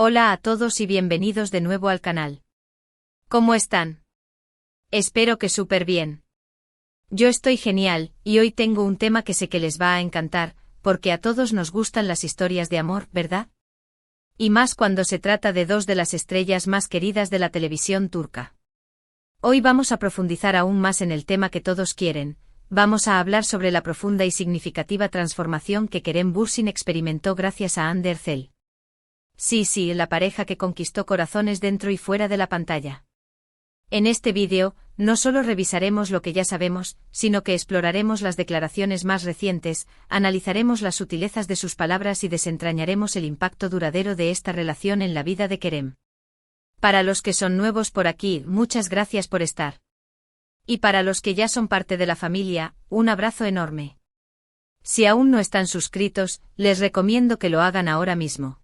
Hola a todos y bienvenidos de nuevo al canal. ¿Cómo están? Espero que súper bien. Yo estoy genial, y hoy tengo un tema que sé que les va a encantar, porque a todos nos gustan las historias de amor, ¿verdad? Y más cuando se trata de dos de las estrellas más queridas de la televisión turca. Hoy vamos a profundizar aún más en el tema que todos quieren. Vamos a hablar sobre la profunda y significativa transformación que Kerem Bürsin experimentó gracias a Hande Erçel. Sí, la pareja que conquistó corazones dentro y fuera de la pantalla. En este vídeo, no solo revisaremos lo que ya sabemos, sino que exploraremos las declaraciones más recientes, analizaremos las sutilezas de sus palabras y desentrañaremos el impacto duradero de esta relación en la vida de Kerem. Para los que son nuevos por aquí, muchas gracias por estar. Y para los que ya son parte de la familia, un abrazo enorme. Si aún no están suscritos, les recomiendo que lo hagan ahora mismo.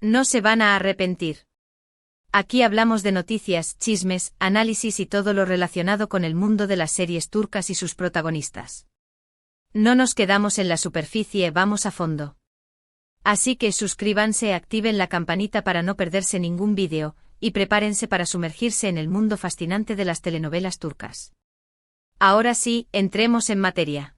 No se van a arrepentir. Aquí hablamos de noticias, chismes, análisis y todo lo relacionado con el mundo de las series turcas y sus protagonistas. No nos quedamos en la superficie, vamos a fondo. Así que suscríbanse, activen la campanita para no perderse ningún vídeo, y prepárense para sumergirse en el mundo fascinante de las telenovelas turcas. Ahora sí, entremos en materia.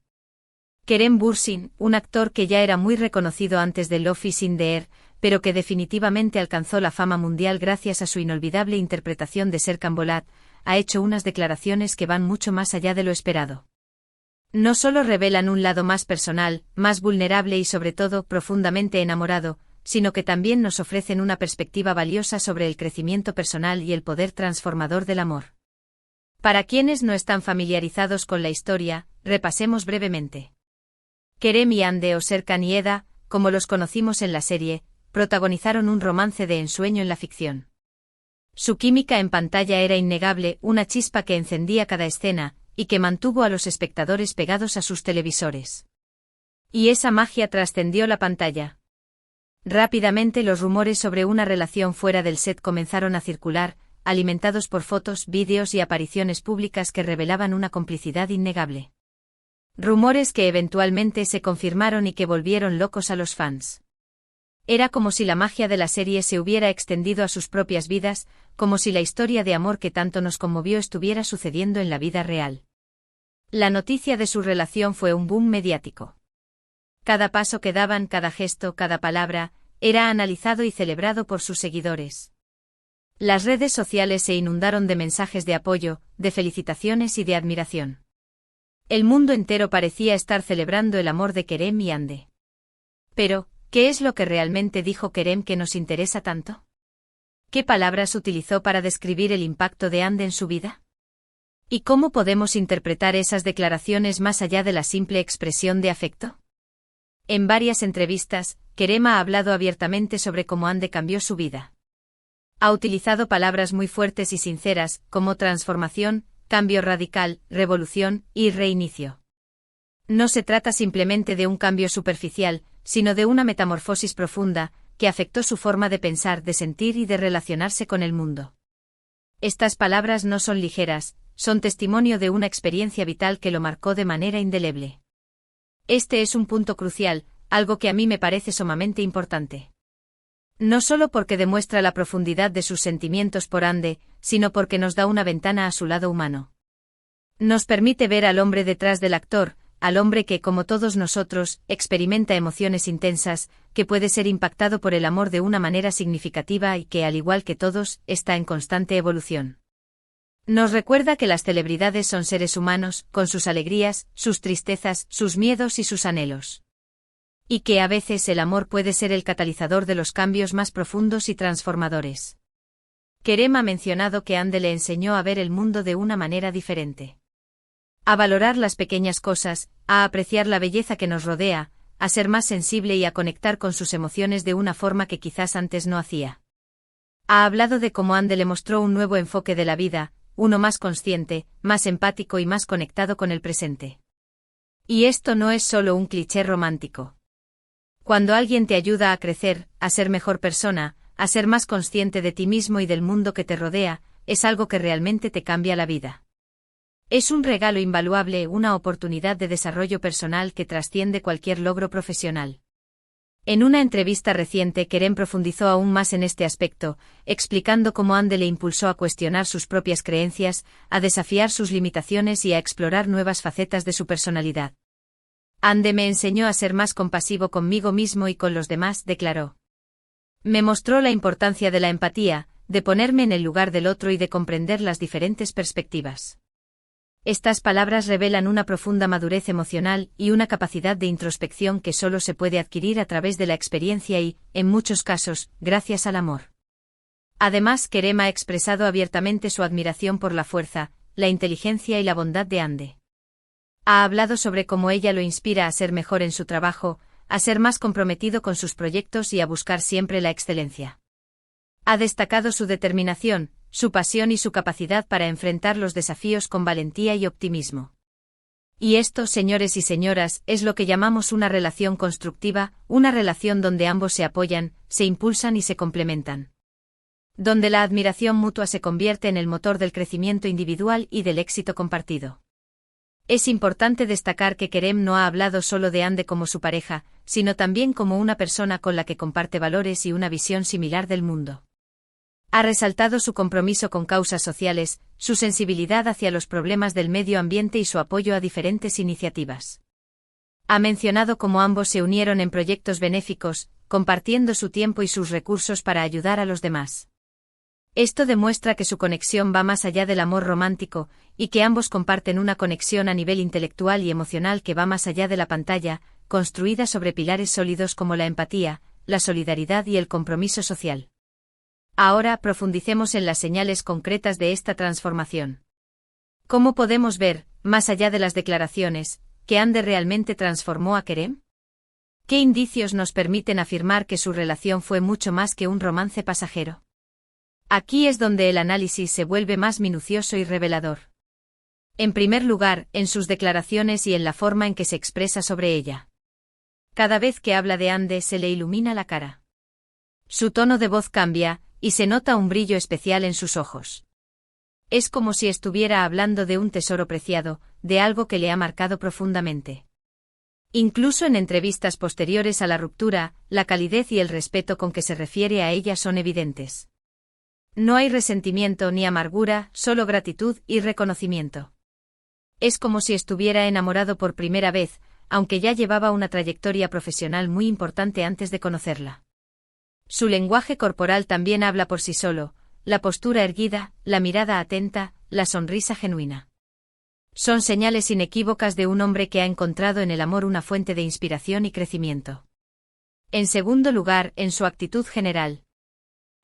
Kerem Bürsin, un actor que ya era muy reconocido antes de Love is in the Air, pero que definitivamente alcanzó la fama mundial gracias a su inolvidable interpretación de Serkan Bolat, ha hecho unas declaraciones que van mucho más allá de lo esperado. No solo revelan un lado más personal, más vulnerable y sobre todo profundamente enamorado, sino que también nos ofrecen una perspectiva valiosa sobre el crecimiento personal y el poder transformador del amor. Para quienes no están familiarizados con la historia, repasemos brevemente. Kerem y Hande o Serkan y Eda, como los conocimos en la serie, protagonizaron un romance de ensueño en la ficción. Su química en pantalla era innegable, una chispa que encendía cada escena, y que mantuvo a los espectadores pegados a sus televisores. Y esa magia trascendió la pantalla. Rápidamente los rumores sobre una relación fuera del set comenzaron a circular, alimentados por fotos, vídeos y apariciones públicas que revelaban una complicidad innegable. Rumores que eventualmente se confirmaron y que volvieron locos a los fans. Era como si la magia de la serie se hubiera extendido a sus propias vidas, como si la historia de amor que tanto nos conmovió estuviera sucediendo en la vida real. La noticia de su relación fue un boom mediático. Cada paso que daban, cada gesto, cada palabra, era analizado y celebrado por sus seguidores. Las redes sociales se inundaron de mensajes de apoyo, de felicitaciones y de admiración. El mundo entero parecía estar celebrando el amor de Kerem y Hande. Pero, ¿qué es lo que realmente dijo Kerem que nos interesa tanto? ¿Qué palabras utilizó para describir el impacto de Hande en su vida? ¿Y cómo podemos interpretar esas declaraciones más allá de la simple expresión de afecto? En varias entrevistas, Kerem ha hablado abiertamente sobre cómo Hande cambió su vida. Ha utilizado palabras muy fuertes y sinceras, como transformación, cambio radical, revolución y reinicio. No se trata simplemente de un cambio superficial, sino de una metamorfosis profunda, que afectó su forma de pensar, de sentir y de relacionarse con el mundo. Estas palabras no son ligeras, son testimonio de una experiencia vital que lo marcó de manera indeleble. Este es un punto crucial, algo que a mí me parece sumamente importante. No solo porque demuestra la profundidad de sus sentimientos por Hande, sino porque nos da una ventana a su lado humano. Nos permite ver al hombre detrás del actor, al hombre que, como todos nosotros, experimenta emociones intensas, que puede ser impactado por el amor de una manera significativa y que, al igual que todos, está en constante evolución. Nos recuerda que las celebridades son seres humanos, con sus alegrías, sus tristezas, sus miedos y sus anhelos. Y que a veces el amor puede ser el catalizador de los cambios más profundos y transformadores. Kerem ha mencionado que Hande le enseñó a ver el mundo de una manera diferente. A valorar las pequeñas cosas, a apreciar la belleza que nos rodea, a ser más sensible y a conectar con sus emociones de una forma que quizás antes no hacía. Ha hablado de cómo Hande le mostró un nuevo enfoque de la vida, uno más consciente, más empático y más conectado con el presente. Y esto no es solo un cliché romántico. Cuando alguien te ayuda a crecer, a ser mejor persona, a ser más consciente de ti mismo y del mundo que te rodea, es algo que realmente te cambia la vida. Es un regalo invaluable, una oportunidad de desarrollo personal que trasciende cualquier logro profesional. En una entrevista reciente, Kerem profundizó aún más en este aspecto, explicando cómo Ande le impulsó a cuestionar sus propias creencias, a desafiar sus limitaciones y a explorar nuevas facetas de su personalidad. Ande me enseñó a ser más compasivo conmigo mismo y con los demás, declaró. Me mostró la importancia de la empatía, de ponerme en el lugar del otro y de comprender las diferentes perspectivas. Estas palabras revelan una profunda madurez emocional y una capacidad de introspección que solo se puede adquirir a través de la experiencia y, en muchos casos, gracias al amor. Además, Kerem ha expresado abiertamente su admiración por la fuerza, la inteligencia y la bondad de Ande. Ha hablado sobre cómo ella lo inspira a ser mejor en su trabajo, a ser más comprometido con sus proyectos y a buscar siempre la excelencia. Ha destacado su determinación, su pasión y su capacidad para enfrentar los desafíos con valentía y optimismo. Y esto, señores y señoras, es lo que llamamos una relación constructiva, una relación donde ambos se apoyan, se impulsan y se complementan. Donde la admiración mutua se convierte en el motor del crecimiento individual y del éxito compartido. Es importante destacar que Kerem no ha hablado solo de Ande como su pareja, sino también como una persona con la que comparte valores y una visión similar del mundo. Ha resaltado su compromiso con causas sociales, su sensibilidad hacia los problemas del medio ambiente y su apoyo a diferentes iniciativas. Ha mencionado cómo ambos se unieron en proyectos benéficos, compartiendo su tiempo y sus recursos para ayudar a los demás. Esto demuestra que su conexión va más allá del amor romántico, y que ambos comparten una conexión a nivel intelectual y emocional que va más allá de la pantalla, construida sobre pilares sólidos como la empatía, la solidaridad y el compromiso social. Ahora profundicemos en las señales concretas de esta transformación. ¿Cómo podemos ver, más allá de las declaraciones, que Ande realmente transformó a Kerem? ¿Qué indicios nos permiten afirmar que su relación fue mucho más que un romance pasajero? Aquí es donde el análisis se vuelve más minucioso y revelador. En primer lugar, en sus declaraciones y en la forma en que se expresa sobre ella. Cada vez que habla de Ande se le ilumina la cara. Su tono de voz cambia, y se nota un brillo especial en sus ojos. Es como si estuviera hablando de un tesoro preciado, de algo que le ha marcado profundamente. Incluso en entrevistas posteriores a la ruptura, la calidez y el respeto con que se refiere a ella son evidentes. No hay resentimiento ni amargura, solo gratitud y reconocimiento. Es como si estuviera enamorado por primera vez, aunque ya llevaba una trayectoria profesional muy importante antes de conocerla. Su lenguaje corporal también habla por sí solo, la postura erguida, la mirada atenta, la sonrisa genuina. Son señales inequívocas de un hombre que ha encontrado en el amor una fuente de inspiración y crecimiento. En segundo lugar, en su actitud general.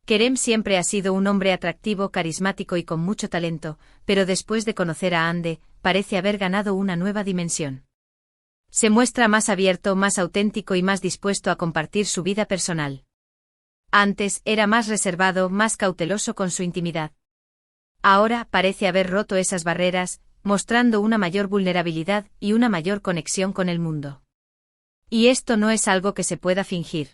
Kerem siempre ha sido un hombre atractivo, carismático y con mucho talento, pero después de conocer a Ande, parece haber ganado una nueva dimensión. Se muestra más abierto, más auténtico y más dispuesto a compartir su vida personal. Antes era más reservado, más cauteloso con su intimidad. Ahora parece haber roto esas barreras, mostrando una mayor vulnerabilidad y una mayor conexión con el mundo. Y esto no es algo que se pueda fingir.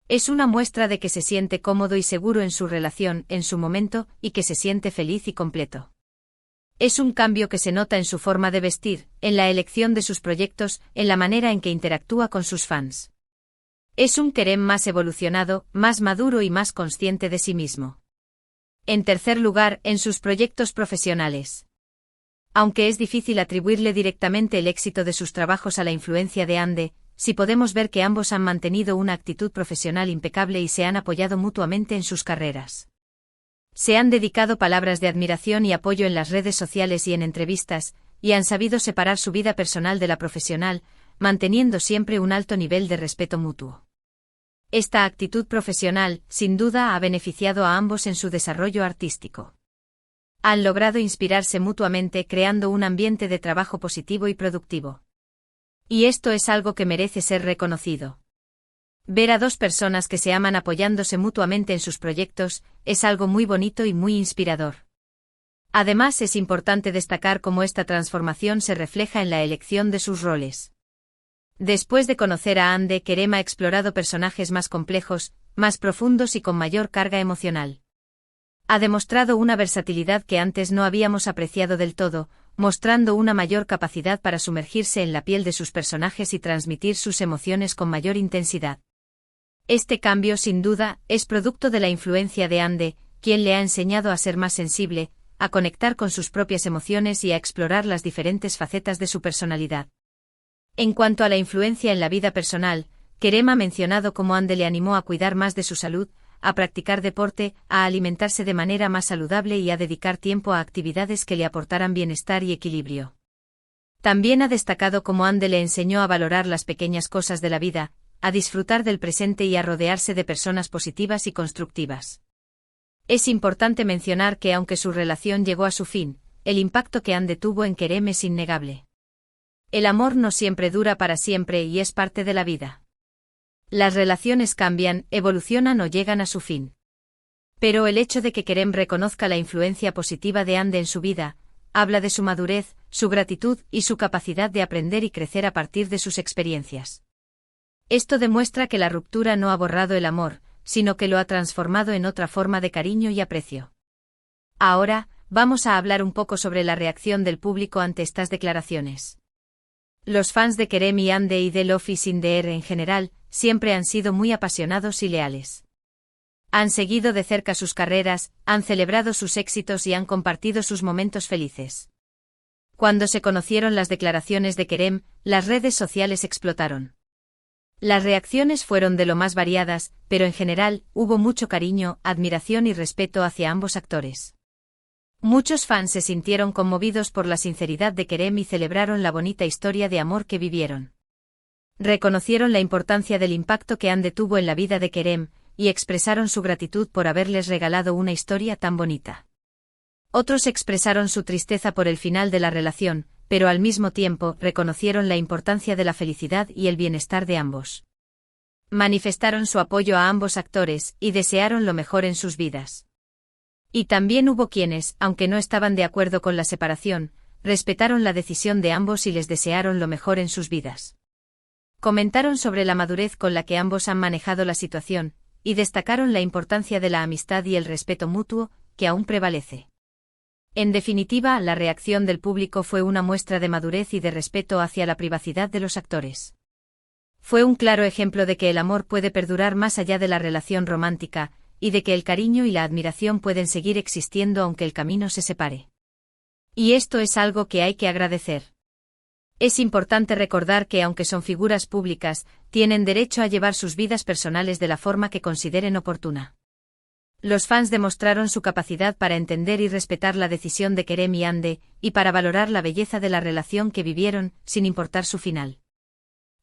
Es una muestra de que se siente cómodo y seguro en su relación, en su momento, y que se siente feliz y completo. Es un cambio que se nota en su forma de vestir, en la elección de sus proyectos, en la manera en que interactúa con sus fans. Es un Kerem más evolucionado, más maduro y más consciente de sí mismo. En tercer lugar, en sus proyectos profesionales. Aunque es difícil atribuirle directamente el éxito de sus trabajos a la influencia de Ande, sí podemos ver que ambos han mantenido una actitud profesional impecable y se han apoyado mutuamente en sus carreras. Se han dedicado palabras de admiración y apoyo en las redes sociales y en entrevistas, y han sabido separar su vida personal de la profesional, manteniendo siempre un alto nivel de respeto mutuo. Esta actitud profesional, sin duda, ha beneficiado a ambos en su desarrollo artístico. Han logrado inspirarse mutuamente creando un ambiente de trabajo positivo y productivo. Y esto es algo que merece ser reconocido. Ver a dos personas que se aman apoyándose mutuamente en sus proyectos, es algo muy bonito y muy inspirador. Además, es importante destacar cómo esta transformación se refleja en la elección de sus roles. Después de conocer a Ande, Kerem ha explorado personajes más complejos, más profundos y con mayor carga emocional. Ha demostrado una versatilidad que antes no habíamos apreciado del todo, mostrando una mayor capacidad para sumergirse en la piel de sus personajes y transmitir sus emociones con mayor intensidad. Este cambio, sin duda, es producto de la influencia de Ande, quien le ha enseñado a ser más sensible, a conectar con sus propias emociones y a explorar las diferentes facetas de su personalidad. En cuanto a la influencia en la vida personal, Kerem ha mencionado cómo Ande le animó a cuidar más de su salud, a practicar deporte, a alimentarse de manera más saludable y a dedicar tiempo a actividades que le aportaran bienestar y equilibrio. También ha destacado cómo Ande le enseñó a valorar las pequeñas cosas de la vida, a disfrutar del presente y a rodearse de personas positivas y constructivas. Es importante mencionar que aunque su relación llegó a su fin, el impacto que Ande tuvo en Kerem es innegable. El amor no siempre dura para siempre y es parte de la vida. Las relaciones cambian, evolucionan o llegan a su fin. Pero el hecho de que Kerem reconozca la influencia positiva de Ande en su vida, habla de su madurez, su gratitud y su capacidad de aprender y crecer a partir de sus experiencias. Esto demuestra que la ruptura no ha borrado el amor, sino que lo ha transformado en otra forma de cariño y aprecio. Ahora, vamos a hablar un poco sobre la reacción del público ante estas declaraciones. Los fans de Kerem y Ande y de Love is in the Air en general, siempre han sido muy apasionados y leales. Han seguido de cerca sus carreras, han celebrado sus éxitos y han compartido sus momentos felices. Cuando se conocieron las declaraciones de Kerem, las redes sociales explotaron. Las reacciones fueron de lo más variadas, pero en general, hubo mucho cariño, admiración y respeto hacia ambos actores. Muchos fans se sintieron conmovidos por la sinceridad de Kerem y celebraron la bonita historia de amor que vivieron. Reconocieron la importancia del impacto que Ande tuvo en la vida de Kerem, y expresaron su gratitud por haberles regalado una historia tan bonita. Otros expresaron su tristeza por el final de la relación, pero al mismo tiempo reconocieron la importancia de la felicidad y el bienestar de ambos. Manifestaron su apoyo a ambos actores y desearon lo mejor en sus vidas. Y también hubo quienes, aunque no estaban de acuerdo con la separación, respetaron la decisión de ambos y les desearon lo mejor en sus vidas. Comentaron sobre la madurez con la que ambos han manejado la situación, y destacaron la importancia de la amistad y el respeto mutuo, que aún prevalece. En definitiva, la reacción del público fue una muestra de madurez y de respeto hacia la privacidad de los actores. Fue un claro ejemplo de que el amor puede perdurar más allá de la relación romántica, y de que el cariño y la admiración pueden seguir existiendo aunque el camino se separe. Y esto es algo que hay que agradecer. Es importante recordar que aunque son figuras públicas, tienen derecho a llevar sus vidas personales de la forma que consideren oportuna. Los fans demostraron su capacidad para entender y respetar la decisión de Kerem y Ande, y para valorar la belleza de la relación que vivieron, sin importar su final.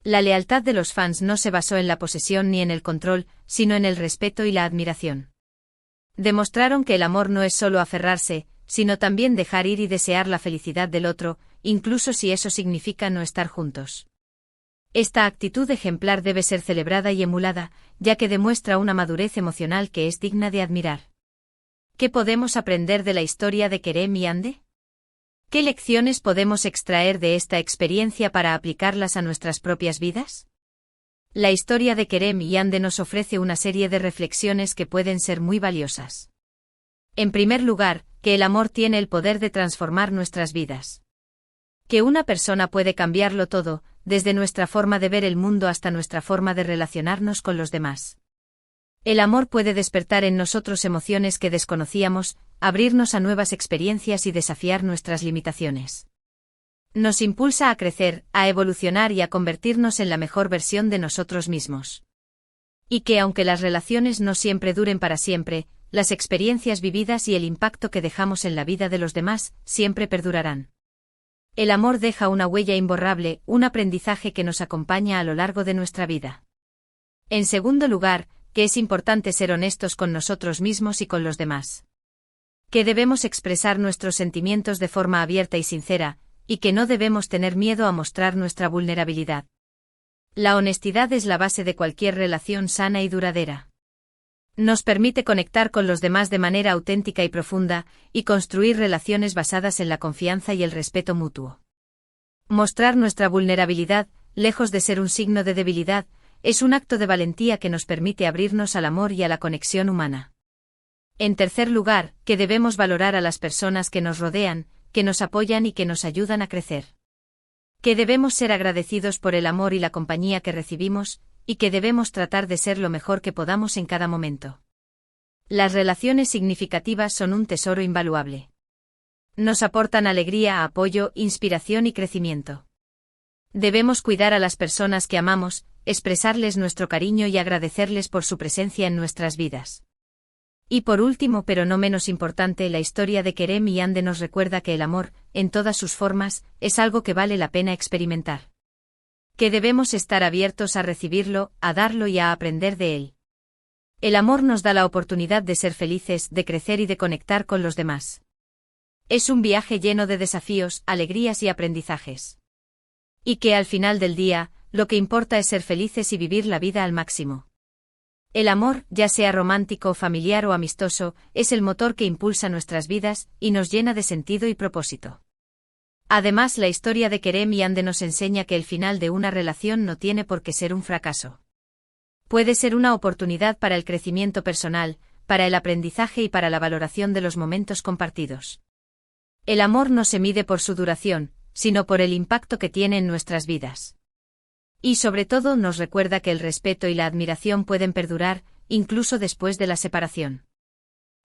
La lealtad de los fans no se basó en la posesión ni en el control, sino en el respeto y la admiración. Demostraron que el amor no es solo aferrarse, sino también dejar ir y desear la felicidad del otro, incluso si eso significa no estar juntos. Esta actitud ejemplar debe ser celebrada y emulada, ya que demuestra una madurez emocional que es digna de admirar. ¿Qué podemos aprender de la historia de Kerem y Ande? ¿Qué lecciones podemos extraer de esta experiencia para aplicarlas a nuestras propias vidas? La historia de Kerem y Ande nos ofrece una serie de reflexiones que pueden ser muy valiosas. En primer lugar, que el amor tiene el poder de transformar nuestras vidas. Que una persona puede cambiarlo todo, desde nuestra forma de ver el mundo hasta nuestra forma de relacionarnos con los demás. El amor puede despertar en nosotros emociones que desconocíamos, abrirnos a nuevas experiencias y desafiar nuestras limitaciones. Nos impulsa a crecer, a evolucionar y a convertirnos en la mejor versión de nosotros mismos. Y que aunque las relaciones no siempre duren para siempre, las experiencias vividas y el impacto que dejamos en la vida de los demás siempre perdurarán. El amor deja una huella imborrable, un aprendizaje que nos acompaña a lo largo de nuestra vida. En segundo lugar, que es importante ser honestos con nosotros mismos y con los demás. Que debemos expresar nuestros sentimientos de forma abierta y sincera, y que no debemos tener miedo a mostrar nuestra vulnerabilidad. La honestidad es la base de cualquier relación sana y duradera. Nos permite conectar con los demás de manera auténtica y profunda, y construir relaciones basadas en la confianza y el respeto mutuo. Mostrar nuestra vulnerabilidad, lejos de ser un signo de debilidad, es un acto de valentía que nos permite abrirnos al amor y a la conexión humana. En tercer lugar, que debemos valorar a las personas que nos rodean, que nos apoyan y que nos ayudan a crecer. Que debemos ser agradecidos por el amor y la compañía que recibimos, y que debemos tratar de ser lo mejor que podamos en cada momento. Las relaciones significativas son un tesoro invaluable. Nos aportan alegría, apoyo, inspiración y crecimiento. Debemos cuidar a las personas que amamos, expresarles nuestro cariño y agradecerles por su presencia en nuestras vidas. Y por último, pero no menos importante, la historia de Kerem y Ande nos recuerda que el amor, en todas sus formas, es algo que vale la pena experimentar. Que debemos estar abiertos a recibirlo, a darlo y a aprender de él. El amor nos da la oportunidad de ser felices, de crecer y de conectar con los demás. Es un viaje lleno de desafíos, alegrías y aprendizajes. Y que al final del día, lo que importa es ser felices y vivir la vida al máximo. El amor, ya sea romántico, familiar o amistoso, es el motor que impulsa nuestras vidas y nos llena de sentido y propósito. Además, la historia de Kerem y Ande nos enseña que el final de una relación no tiene por qué ser un fracaso. Puede ser una oportunidad para el crecimiento personal, para el aprendizaje y para la valoración de los momentos compartidos. El amor no se mide por su duración, sino por el impacto que tiene en nuestras vidas. Y sobre todo nos recuerda que el respeto y la admiración pueden perdurar, incluso después de la separación.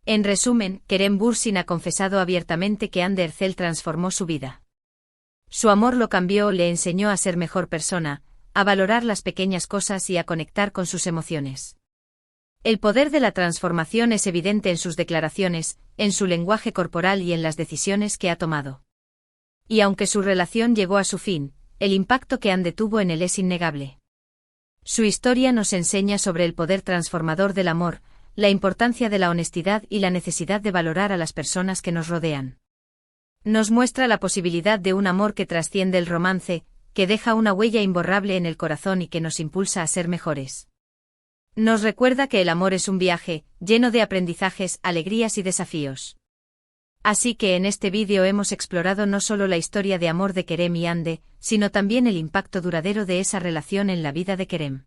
En resumen, Kerem Bürsin ha confesado abiertamente que Hande Erçel transformó su vida. Su amor lo cambió, le enseñó a ser mejor persona, a valorar las pequeñas cosas y a conectar con sus emociones. El poder de la transformación es evidente en sus declaraciones, en su lenguaje corporal y en las decisiones que ha tomado. Y aunque su relación llegó a su fin, el impacto que Hande tuvo en él es innegable. Su historia nos enseña sobre el poder transformador del amor, la importancia de la honestidad y la necesidad de valorar a las personas que nos rodean. Nos muestra la posibilidad de un amor que trasciende el romance, que deja una huella imborrable en el corazón y que nos impulsa a ser mejores. Nos recuerda que el amor es un viaje, lleno de aprendizajes, alegrías y desafíos. Así que en este vídeo hemos explorado no solo la historia de amor de Kerem y Hande, sino también el impacto duradero de esa relación en la vida de Kerem.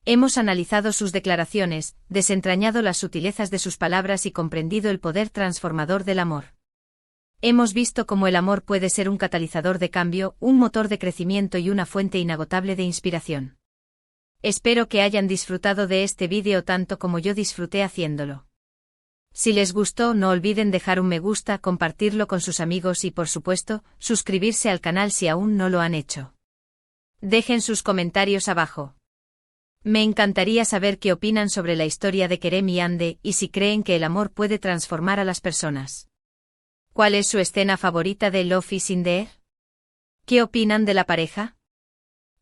Hemos analizado sus declaraciones, desentrañado las sutilezas de sus palabras y comprendido el poder transformador del amor. Hemos visto cómo el amor puede ser un catalizador de cambio, un motor de crecimiento y una fuente inagotable de inspiración. Espero que hayan disfrutado de este vídeo tanto como yo disfruté haciéndolo. Si les gustó, no olviden dejar un me gusta, compartirlo con sus amigos y, por supuesto, suscribirse al canal si aún no lo han hecho. Dejen sus comentarios abajo. Me encantaría saber qué opinan sobre la historia de Kerem y Hande y si creen que el amor puede transformar a las personas. ¿Cuál es su escena favorita de Love is in the Air? ¿Qué opinan de la pareja?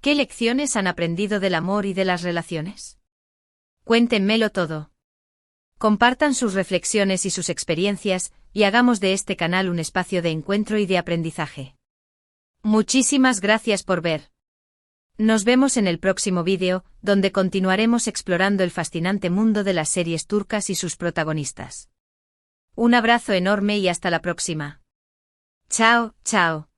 ¿Qué lecciones han aprendido del amor y de las relaciones? Cuéntenmelo todo. Compartan sus reflexiones y sus experiencias, y hagamos de este canal un espacio de encuentro y de aprendizaje. Muchísimas gracias por ver. Nos vemos en el próximo vídeo, donde continuaremos explorando el fascinante mundo de las series turcas y sus protagonistas. Un abrazo enorme y hasta la próxima. Chao, chao.